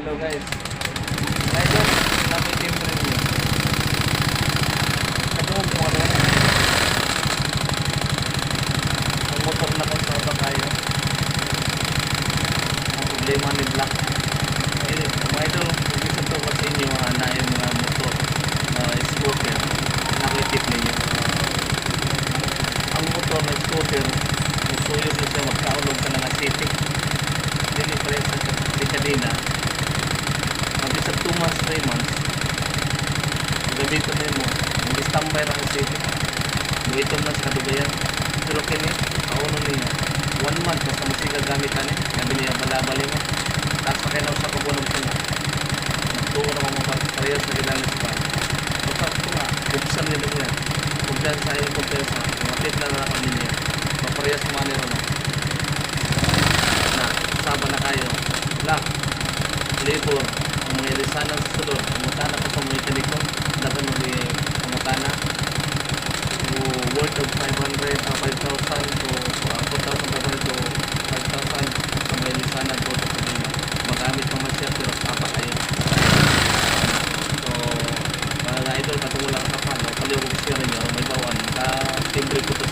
Hello guys. Ngayon, namin timbre niyo. Ano mo ano? Ang motor na kung saan ba kayo? Ang problema ni Black. Mga idol, gusto ko sa inyo na yung mga motor, scooter, nakitip ninyo. Ang motor na scooter, musuyo na siya magkaulog sa mga city. Dili pa rin sa dekadina. Mabisa 2 months, 3 months. Gamitin mo, mag-standby lang ang city. Ito na sa kadugayan. Pero kini, pauno niya. 1 month, basta musiga gamitan niya. Sabi niya, balabali mo. Tapos na kayo na sa pagbunog siya. Magtuwa na mga parehas na kailangan sa bahay. Basta ito nga, buksan nila mo yan. Kumpiyansa yung kumpiyansa. Mapit na narapan niya. Maparehas sa manero na. Saba na kayo. Black, labor, ang mga ilisanan sa sulod. Pumutana ko sa mga telecom. Dagan mo ni pumutana. Worth of 5,000 to 4,500 to 5,000 sa mga ilisanan ko sa problema. Magamit pa man siya pero saba kayo. So, mga idol, katulad lang kapal. Paliw ko siya rin yun. May bawan. Timbre ko to